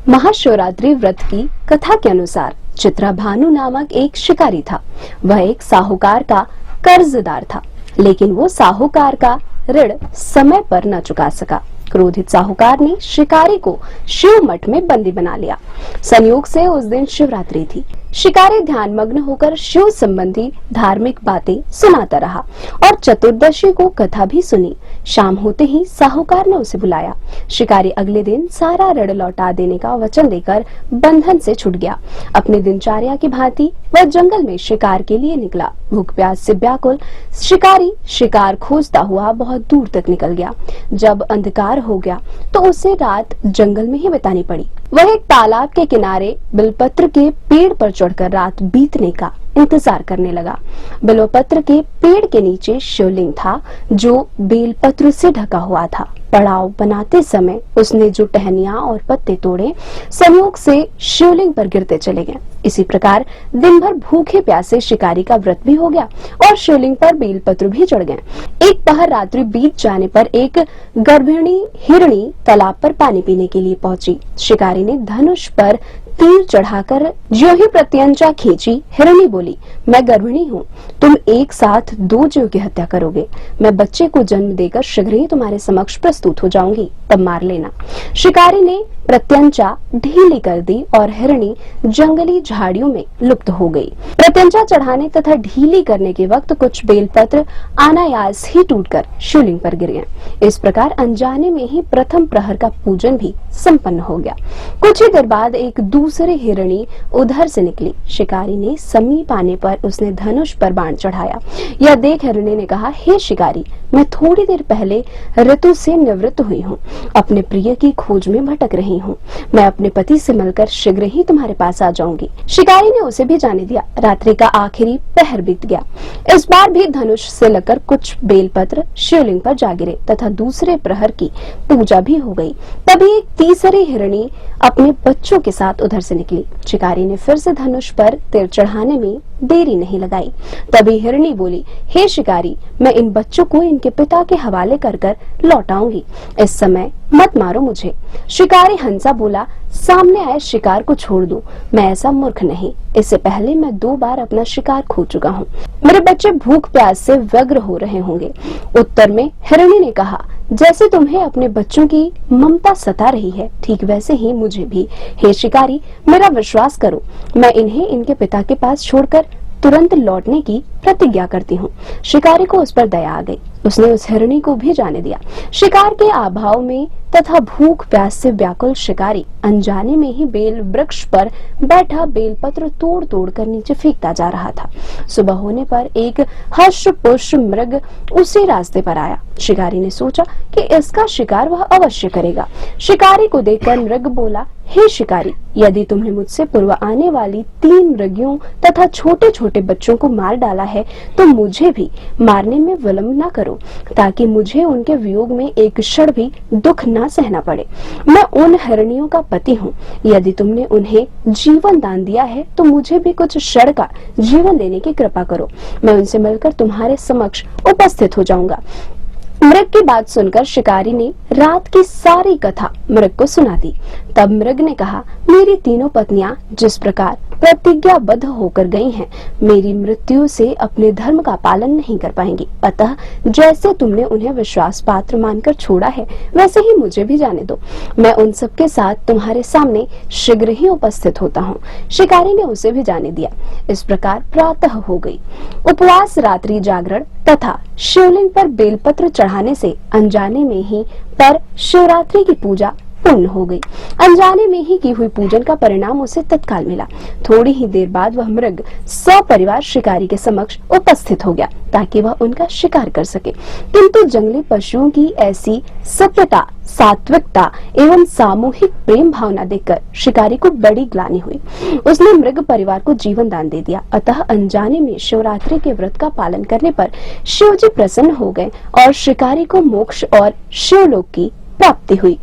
महाशिवरात्रि व्रत की कथा के अनुसार चित्राभानु नामक एक शिकारी था। वह एक साहूकार का कर्जदार था, लेकिन वो साहूकार का ऋण समय पर न चुका सका। क्रोधित साहूकार ने शिकारी को शिव मठ में बंदी बना लिया। संयोग से उस दिन शिवरात्रि थी। शिकारी ध्यान मग्न होकर शिव संबंधी धार्मिक बातें सुनाता रहा और चतुर्दशी को कथा भी सुनी। शाम होते ही साहूकार ने उसे बुलाया। शिकारी अगले दिन सारा ऋण लौटा देने का वचन देकर बंधन से छूट गया। अपनी दिनचर्या की भांति वह जंगल में शिकार के लिए निकला। भूख प्यास से व्याकुल शिकारी शिकार खोजता हुआ बहुत दूर तक निकल गया। जब अंधकार हो गया तो उसे रात जंगल में ही बितानी पड़ी। वह एक तालाब के किनारे बिलपत्र के पेड़ पर चढ़कर रात बीतने का इंतजार करने लगा। बिलपत्र के पेड़ के नीचे शिवलिंग था, जो बेलपत्र से ढका हुआ था। पड़ाव बनाते समय उसने जो टहनियां और पत्ते तोड़े, संयोग से शिवलिंग पर गिरते चले गए। इसी प्रकार दिन भर भूखे प्यासे शिकारी का व्रत भी हो गया और शिवलिंग पर बेलपत्र भी चढ़ गए। एक पहर रात्रि बीत जाने पर एक गर्भिणी हिरणी तालाब पर पानी पीने के लिए पहुंची। शिकारी ने धनुष पर तीर चढ़ाकर ज्यों ही प्रत्यंचा खींची, हिरणी बोली, मैं गर्भिणी हूँ, तुम एक साथ 2 जीव की हत्या करोगे। मैं बच्चे को जन्म देकर शीघ्र ही तुम्हारे समक्ष प्रस्तुत हो जाऊंगी, तब मार लेना। शिकारी ने प्रत्यंचा ढीली कर दी और हिरणी जंगली झाड़ियों में लुप्त हो गई। प्रत्यंचा चढ़ाने तथा ढीली करने के वक्त कुछ बेलपत्र अनायास ही टूटकर शिवलिंग पर गिर गए। इस प्रकार अनजाने में ही प्रथम प्रहर का पूजन भी संपन्न हो गया। कुछ ही देर बाद एक दूसरी हिरणी उधर से निकली। शिकारी ने समीप आने पर उसने धनुष पर बाण चढ़ाया। यह देख हिरणी ने कहा, हे शिकारी, मैं थोड़ी देर पहले ऋतु से निवृत्त हुई हूँ, अपने प्रिय की खोज में भटक रही हूँ। मैं अपने पति से मिलकर शीघ्र ही तुम्हारे पास आ जाऊंगी। शिकारी ने उसे भी जाने दिया। रात्रि का आखिरी पहर बीत गया। इस बार भी धनुष से लगकर कुछ बेलपत्र शिवलिंग पर जा गिरे तथा दूसरे प्रहर की पूजा भी हो गई। तभी एक तीसरी हिरणी अपने बच्चों के साथ उधर से निकली। शिकारी ने फिर से धनुष पर तीर चढ़ाने में देरी नहीं लगाई। तभी हिरणी बोली, हे शिकारी, मैं इन बच्चों को इनके पिता के हवाले कर लौटाऊंगी। इस समय मत मारो मुझे। शिकारी हंसा बोला, सामने आए शिकार को छोड़ दूं, मैं ऐसा मूर्ख नहीं। इससे पहले मैं 2 बार अपना शिकार खो चुका हूँ। मेरे बच्चे भूख प्यास से व्यग्र हो रहे होंगे। उत्तर में हिरणी ने कहा, जैसे तुम्हें अपने बच्चों की ममता सता रही है, ठीक वैसे ही मुझे भी। हे शिकारी, मेरा विश्वास करो, मैं इन्हें इनके पिता के पास छोड़कर तुरंत लौटने की प्रतिज्ञा करती हूँ। शिकारी को उस पर दया आ गई। उसने उस हिरणी को भी जाने दिया। शिकार के अभाव में तथा भूख प्यास से व्याकुल शिकारी अनजाने में ही बेल वृक्ष पर बैठा बेलपत्र तोड़ तोड़ कर नीचे फेंकता जा रहा था। सुबह होने पर एक हर्ष पुष्ट मृग उसी रास्ते पर आया। शिकारी ने सोचा कि इसका शिकार वह अवश्य करेगा। शिकारी को देखकर मृग बोला, हे शिकारी, यदि तुमने मुझसे पूर्व आने वाली 3 मृगियों तथा छोटे छोटे बच्चों को मार डाला है, तो मुझे भी मारने में विलंब न करो, ताकि मुझे उनके वियोग में एक क्षण भी दुख न सहना पड़े। मैं उन हिरणियों का पति हूँ। यदि तुमने उन्हें जीवन दान दिया है, तो मुझे भी कुछ क्षण का जीवन देने की कृपा करो। मैं उनसे मिलकर तुम्हारे समक्ष उपस्थित हो जाऊंगा। मृग की बात सुनकर शिकारी ने रात की सारी कथा मृग को सुना दी। तब मृग ने कहा, मेरी 3 पत्नियां जिस प्रकार प्रतिज्ञाबद्ध होकर गई हैं, मेरी मृत्यु से अपने धर्म का पालन नहीं कर पाएंगी। अतः जैसे तुमने उन्हें विश्वास पात्र मानकर छोड़ा है, वैसे ही मुझे भी जाने दो। मैं उन सबके साथ तुम्हारे सामने शीघ्र ही उपस्थित होता हूँ। शिकारी ने उसे भी जाने दिया। इस प्रकार प्रातः हो गई। उपवास, रात्रि जागरण तथा शिवलिंग पर बेलपत्र चढ़ाने से अनजाने में ही पर शिवरात्रि की पूजा पूर्ण हो गई। अनजाने में ही की हुई पूजन का परिणाम उसे तत्काल मिला। थोड़ी ही देर बाद वह मृग सपरिवार शिकारी के समक्ष उपस्थित हो गया, ताकि वह उनका शिकार कर सके। किंतु जंगली पशुओं की ऐसी सत्यता, सात्विकता एवं सामूहिक प्रेम भावना देखकर शिकारी को बड़ी ग्लानि हुई। उसने मृग परिवार को जीवन दान दे दिया। अतः अनजाने में शिवरात्रि के व्रत का पालन करने पर शिव जी प्रसन्न हो गए और शिकारी को मोक्ष और शिवलोक की प्राप्ति हुई।